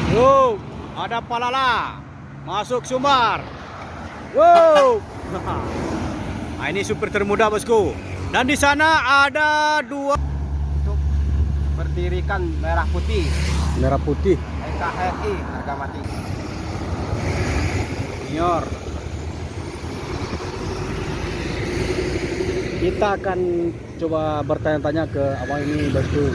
Yo, ada Palala masuk Sumbar. Wow. Nah, ini super termuda bosku. Dan di sana ada dua Untuk berdirikan merah putih merah putih NKRI harga mati. senior. Kita akan coba bertanya-tanya ke abang ini bosku.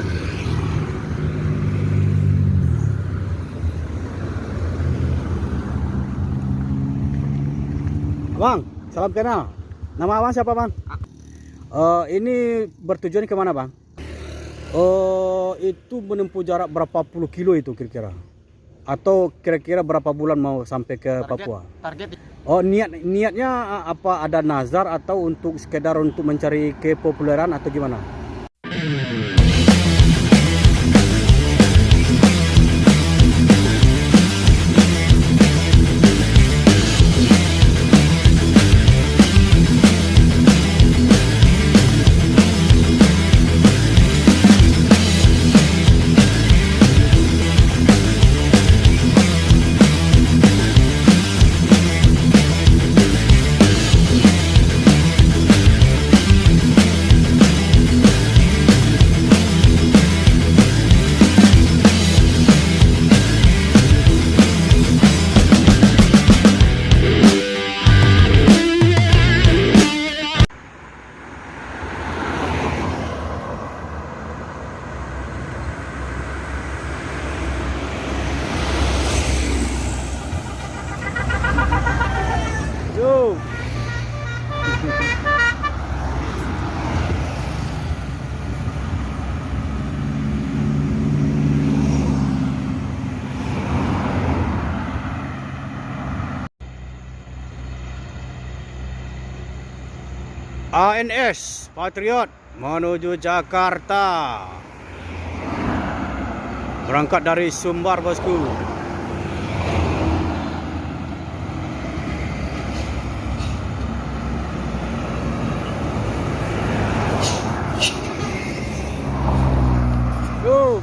Bang, salam kenal. Nama abang siapa bang? Ini bertujuan kemana bang? Itu menempuh jarak berapa puluh kilo itu kira-kira? Atau kira-kira berapa bulan mau sampai ke Papua? Target Oh, niatnya apa, ada nazar atau untuk sekedar untuk mencari kepopuleran atau gimana? Yo. ANS Patriot menuju Jakarta. Berangkat dari Sumbar bosku. Yo.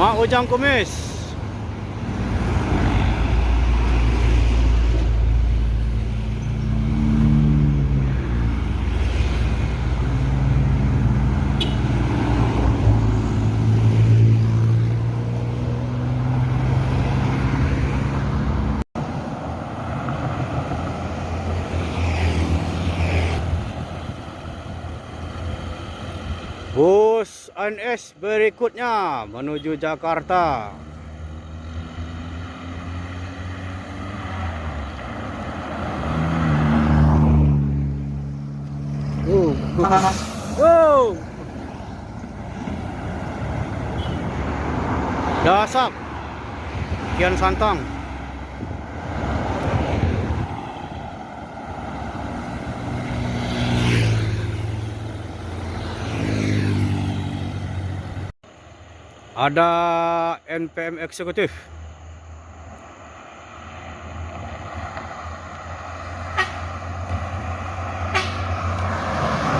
Mak Ujang Kumis. Bus ANS berikutnya menuju Jakarta. Wow. Dasap Kian Santang. Ada NPM eksekutif.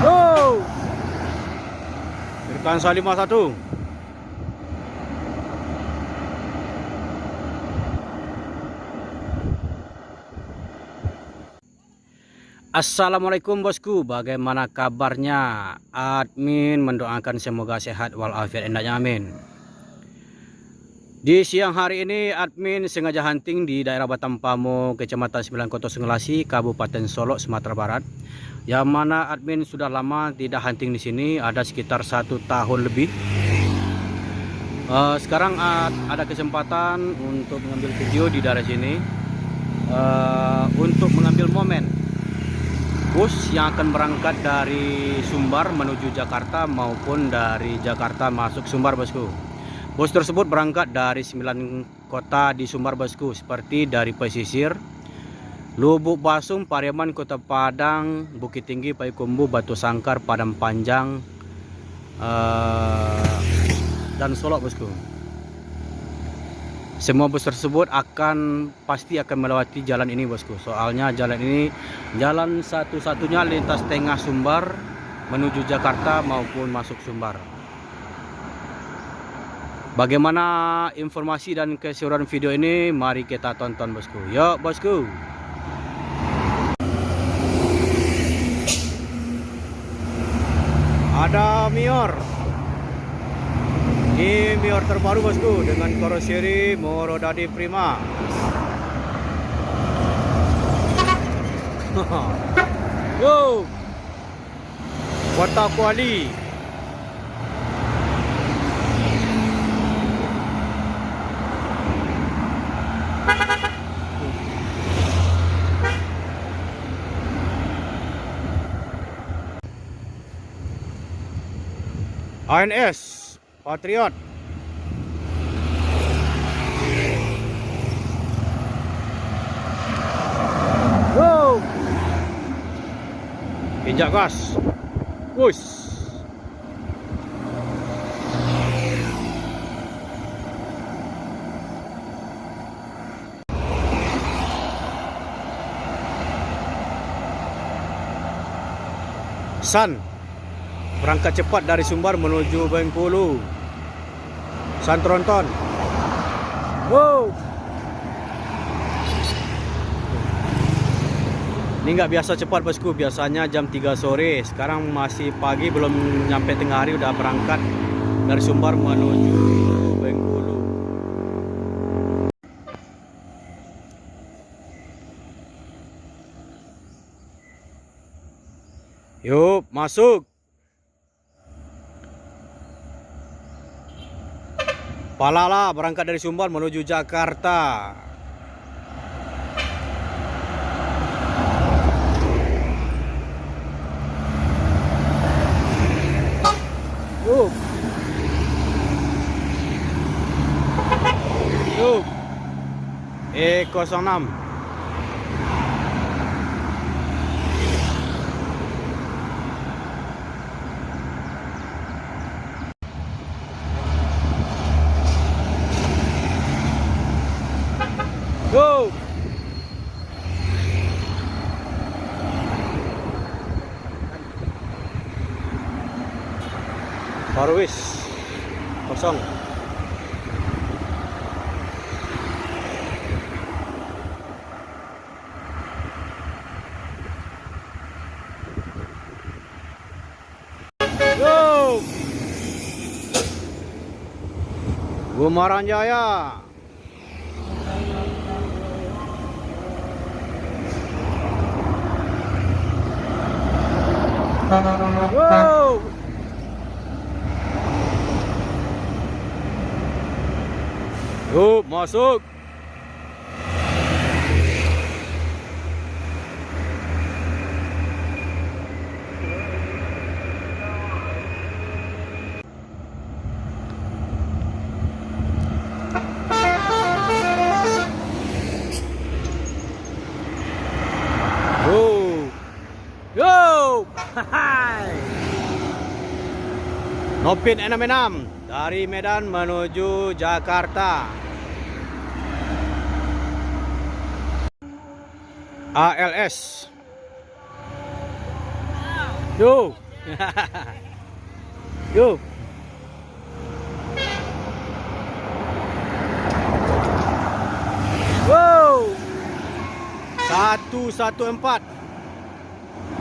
Wow. Irkansa 51. Assalamualaikum bosku, bagaimana kabarnya? Admin mendoakan semoga sehat walafiat endaknya, amin. Di siang hari ini admin sengaja hunting di daerah Batampamo, Kecamatan 9 Kota Sungalasi, Kabupaten Solok, Sumatera Barat. Yang mana admin sudah lama tidak hunting di sini, ada sekitar 1 tahun lebih. Sekarang ada kesempatan untuk mengambil video di daerah sini, untuk mengambil momen bus yang akan berangkat dari Sumbar menuju Jakarta maupun dari Jakarta masuk Sumbar bosku. Bus tersebut berangkat dari 9 kota di Sumbar bosku, seperti dari pesisir Lubuk Basum, Pariaman, Kota Padang, Bukit Tinggi, Payakumbuh, Batu Sangkar, Padang Panjang, dan Solok bosku. Semua bus tersebut pasti akan melewati jalan ini bosku. Soalnya jalan ini jalan satu-satunya lintas tengah Sumbar menuju Jakarta maupun masuk Sumbar. Bagaimana informasi dan keseluruhan video ini? Mari kita tonton bosku. Yuk bosku. Ada Mior. Ini Mior terbaru bosku dengan karoseri Morodadi Prima. Wow. Kota Kuali. ANS Patriot. Wow. Injak gas. Wush. San berangkat cepat dari Sumbar menuju Bengkulu. San Tronton. Wow. Ini nggak biasa cepat bosku, biasanya jam 3 sore. Sekarang masih pagi, belum nyampe tengah hari udah berangkat dari Sumbar menuju Bengkulu. Yuk masuk. Palala berangkat dari Sumbar menuju Jakarta. E06. Go. Parwis kosong. Go. Gumaran Jaya. Wow. Yuk masuk. Yo. Hai. Nopin 66 dari Medan menuju Jakarta. ALS. Yo. Yo. Wow. 114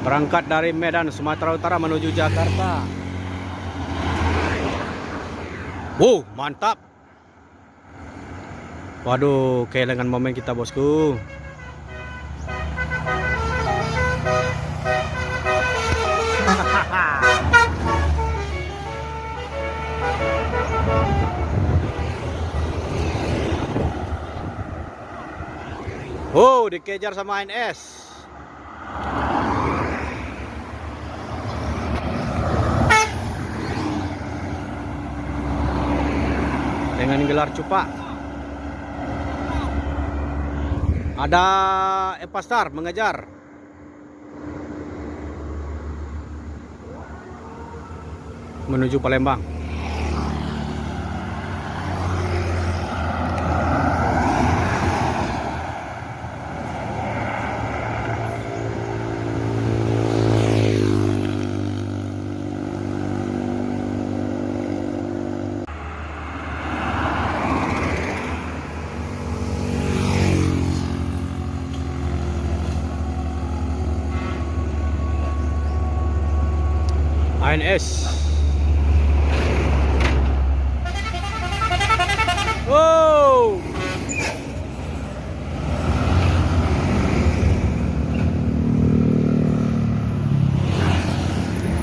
berangkat dari Medan Sumatera Utara menuju Jakarta. Wow, mantap. Waduh, kehilangan momen kita bosku. Oh, dikejar sama ANS. Dengan gelar cupa. Ada Epastar mengejar. Menuju Palembang. ANS. Wow.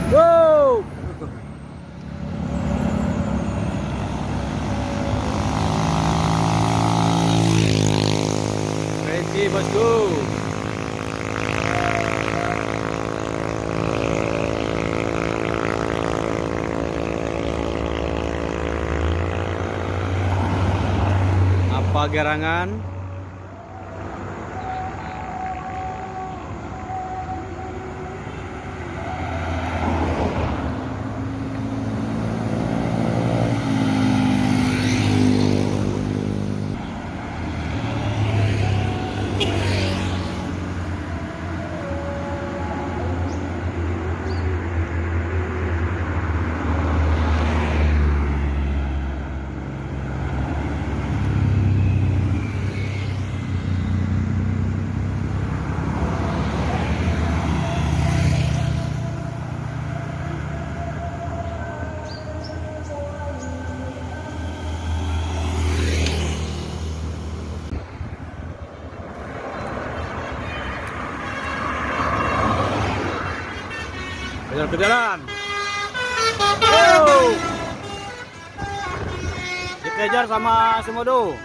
Wow. Ready, bosku. Apa gerangan? Kejar kejaran. Wow. Dikejar sama Sumodo.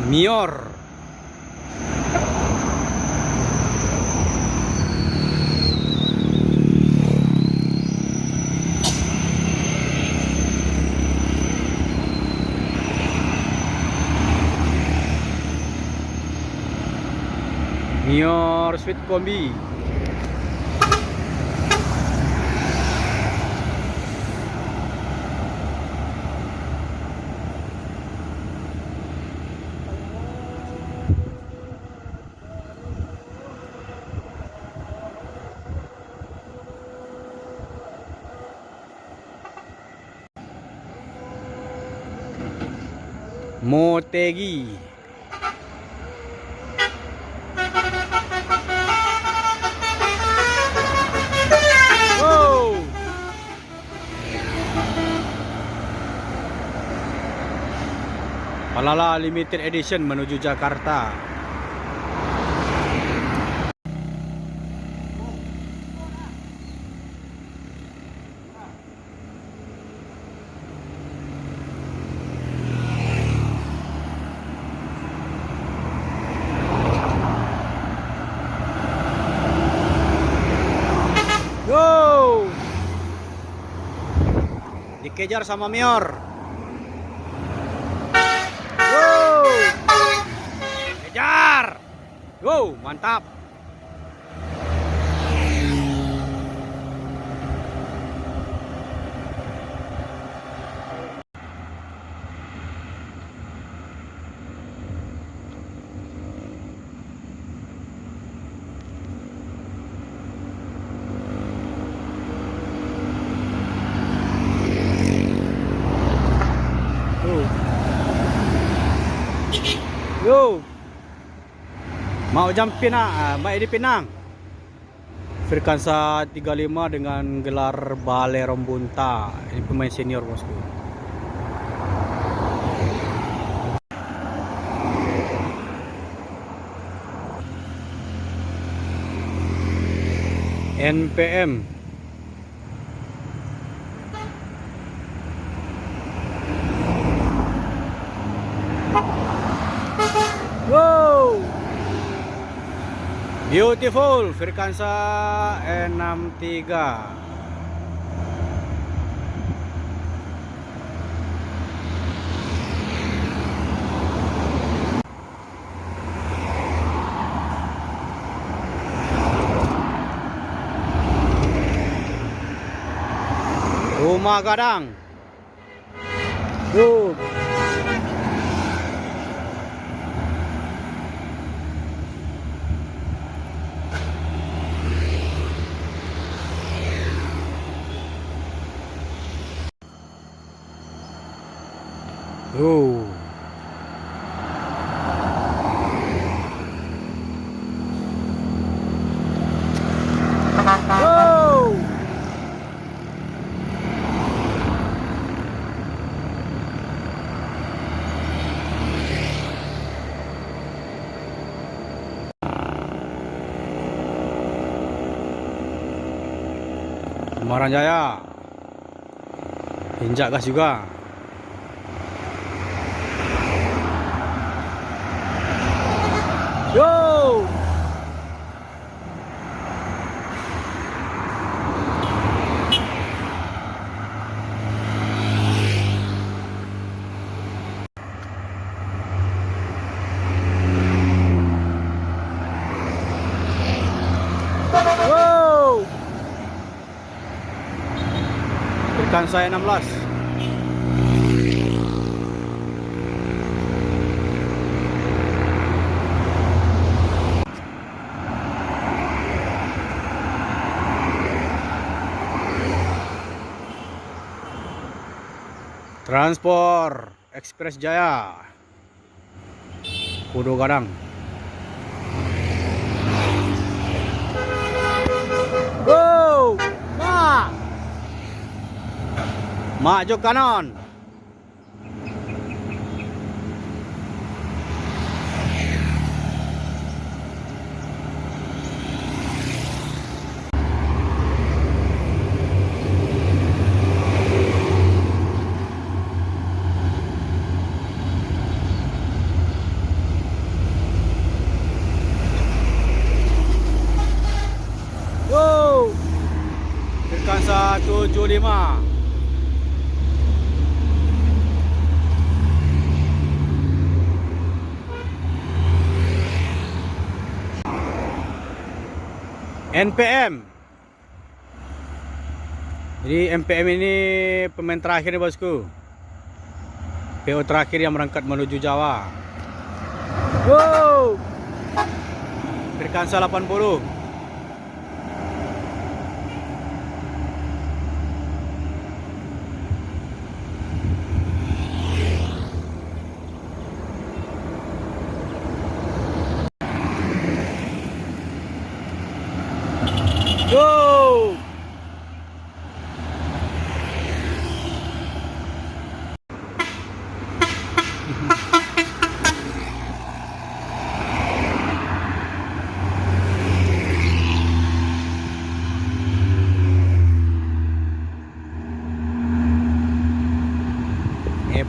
Mior. Mior Sweet Kombi. Motegi. Wow. Palala Limited Edition menuju Jakarta. Go! Dikejar sama Mior. Go! Kejar! Go, mantap. Yo, mau jam Pinang, baik di Pinang. Firkansa 35 dengan gelar Bale Rombunta. Ini pemain senior bosku. NPM. Wow, beautiful Firkansa E63. Rumah Gadang. Tuh. Oh. Oh. Sumbaran Jaya. Injak gas juga. Yo. Wow. Ikan saya 16. Transport Express Jaya Kudu Gadang. Wow, maju kanan. Wow, ikan 175. NPM. Jadi NPM ini pemain terakhir nih bosku. PO terakhir yang berangkat menuju Jawa. Wow, Firkansa 80. Go!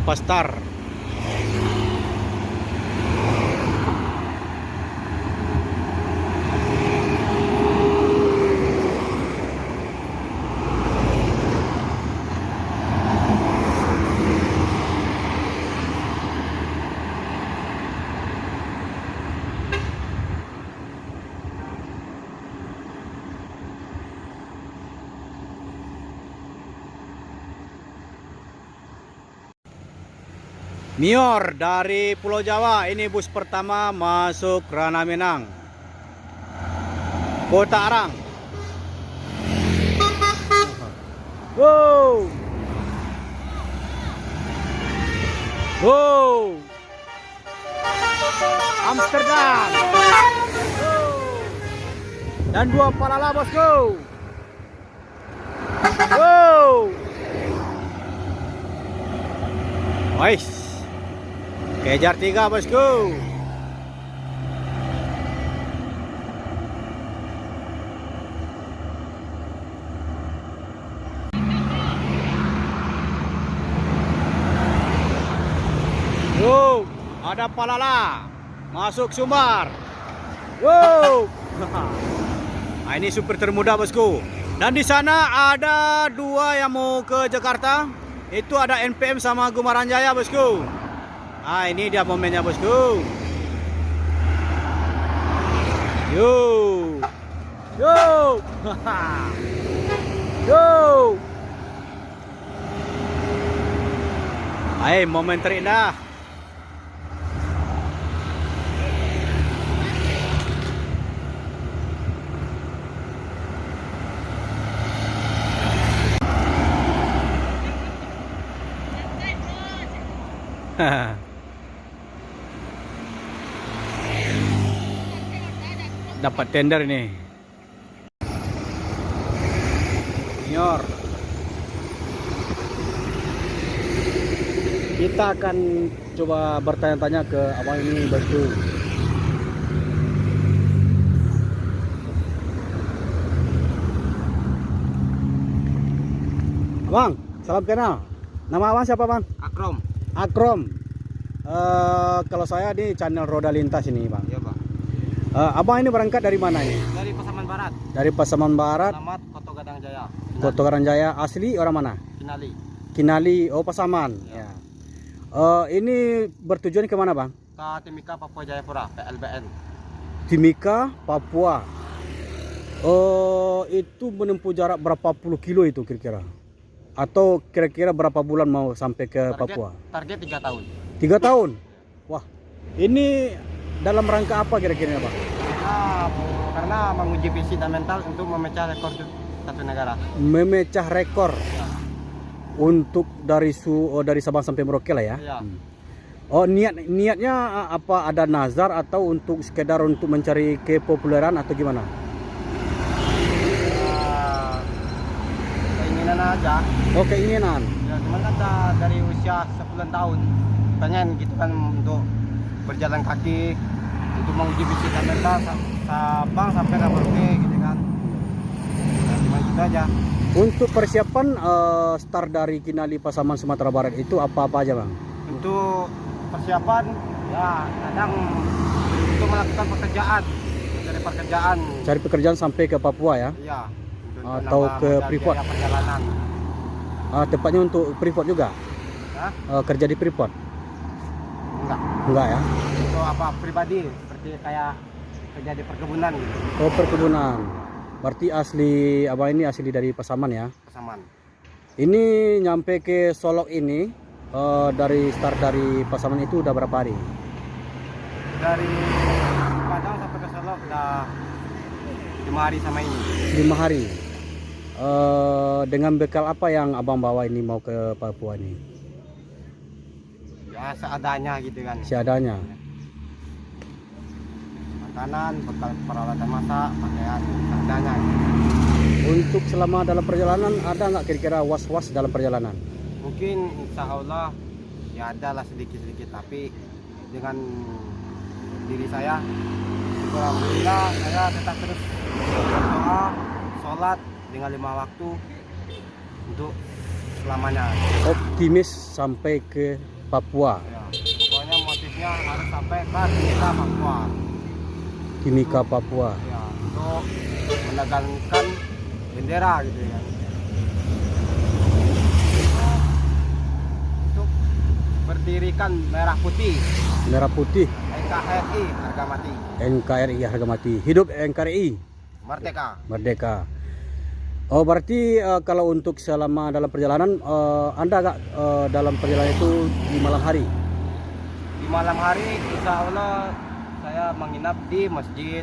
Pastar. Mior dari Pulau Jawa, ini bus pertama masuk Ranah Minang, Kota Arang. Wow, wow, Amsterdam. Wow. Dan 2 palala bosku. Wow, nice. Kejar 3 bosku. Wow, ada palala masuk Sumbar. Wow. Nah, ini super termuda bosku. Dan di sana ada 2 yang mau ke Jakarta. Itu ada NPM sama Gumaran Jaya bosku. Ah, ini dia momennya bosku. Yo, yo, yo. Hai, momen terindah. Dapat tender ini. Senior. Kita akan coba bertanya-tanya ke abang ini bosku. Abang, salam kenal. Nama abang siapa bang? Akrom. Akrom. Kalau saya di channel Roda Lintas ini bang. Iya bang. Abang ini berangkat dari mana ini? Dari Pasaman Barat. Dari Pasaman Barat, Alamat Koto Gadang Jaya. Kota Garanjaya. Asli orang mana? Kinali. Kinali, oh Pasaman. Ya. Ya. Ini bertujuan ke mana bang? Ke Timika Papua Jayapura, PLBN. Timika, Papua. Itu menempuh jarak berapa puluh kilo itu kira-kira? Atau kira-kira berapa bulan mau sampai ke Papua? Target 3 tahun. 3 tahun? Wah, ini dalam rangka apa kira-kira bang? Karena menguji fisik dan mental untuk memecah rekor satu negara. Memecah rekor Ya. untuk dari Sabang sampai Merauke lah ya. Ya. Oh niatnya apa, ada nazar atau untuk sekedar untuk mencari kepopuleran atau gimana? Keinginan aja. Oh keinginan. Ya, cuman kan dari usia 10 tahun pengen gitu kan untuk berjalan kaki untuk menguji fisik dan mental Sabang sampai ke Merauke gitu kan. Ya, cuma gitu aja. Untuk persiapan start dari Kinali Pasaman Sumatera Barat itu apa-apa aja bang? Untuk persiapan ya kadang untuk melakukan pekerjaan, mencari pekerjaan. Cari pekerjaan sampai ke Papua ya? Iya. Untuk Atau menambah ke modal Freeport? biaya perjalanan. Tepatnya untuk Freeport juga? Hah? Kerja di Freeport? Enggak. Enggak ya? Untuk apa pribadi seperti kayak kerja di perkebunan gitu. Oh perkebunan. Berarti asli abang ini asli dari Pasaman ya? Pasaman. Ini nyampe ke Solok ini dari start dari Pasaman itu udah berapa hari? Dari Padang sampai ke Solok udah 5 hari sama ini. 5 hari. Dengan bekal apa yang abang bawa ini mau ke Papua ini? Ya seadanya gitu kan. Seadanya. Makanan, bekal peralatan masak, pakaian, seadanya. Gitu. Untuk selama dalam perjalanan ada nggak kira-kira was-was dalam perjalanan? Mungkin insya Allah ya ada lah sedikit-sedikit, tapi dengan diri saya syukur alhamdulillah saya tetap terus berdoa, sholat dengan 5 waktu untuk selamanya. Optimis sampai ke Papua. Ya, pokoknya motifnya harus sampai ke Timika Papua. Timika Papua. Ya, untuk menegangkan bendera gitu ya. Untuk berdirikan merah putih. Merah putih. NKRI harga mati. NKRI harga mati. Hidup NKRI. Merdeka. Merdeka. Oh berarti kalau untuk selama dalam perjalanan Anda agak dalam perjalanan itu di malam hari? Di malam hari insya Allah saya menginap di masjid,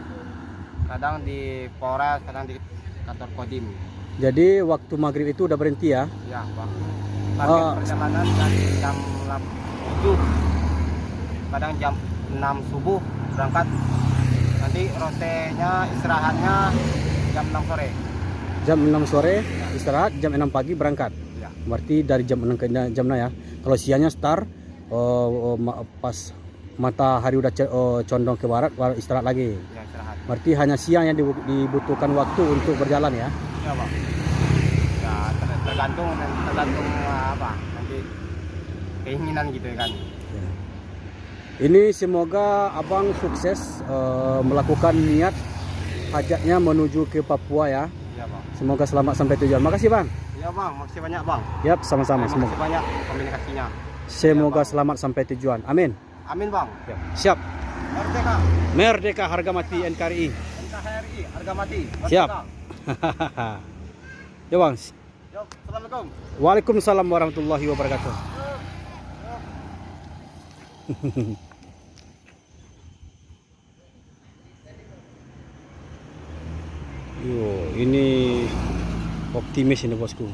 kadang di Polres, kadang di kantor Kodim. Jadi waktu maghrib itu udah berhenti ya? Ya, waktu target perjalanan dari jam 7, kadang jam 6 subuh berangkat. Nanti rotenya istirahatnya jam 6 sore. Jam 6 sore istirahat, jam 6 pagi berangkat. Ya. Berarti dari jam 6 ke jam 6 ya. Kalau siangnya start pas matahari udah condong ke barat baru istirahat lagi. Ya, istirahat. Berarti hanya siang yang dibutuhkan waktu untuk berjalan ya. Ya, Bang. Ya, tergantung apa nanti keinginan gitu kan. Ya. Ini semoga abang sukses melakukan niat hajatnya menuju ke Papua ya. Iya, Bang. Semoga selamat sampai tujuan. Makasih bang. Iya, Bang. Makasih banyak, Bang. Yap, sama-sama. Makasih banyak komunikasinya. Semoga Bang. selamat sampai tujuan. Amin. Amin, Bang. Siap. Merdeka. Merdeka harga mati NKRI. NKRI harga mati. Merdeka. Siap. Ya bang. Yo, Assalamualaikum. Waalaikumsalam warahmatullahi wabarakatuh. Yo, ini optimis ini bosku.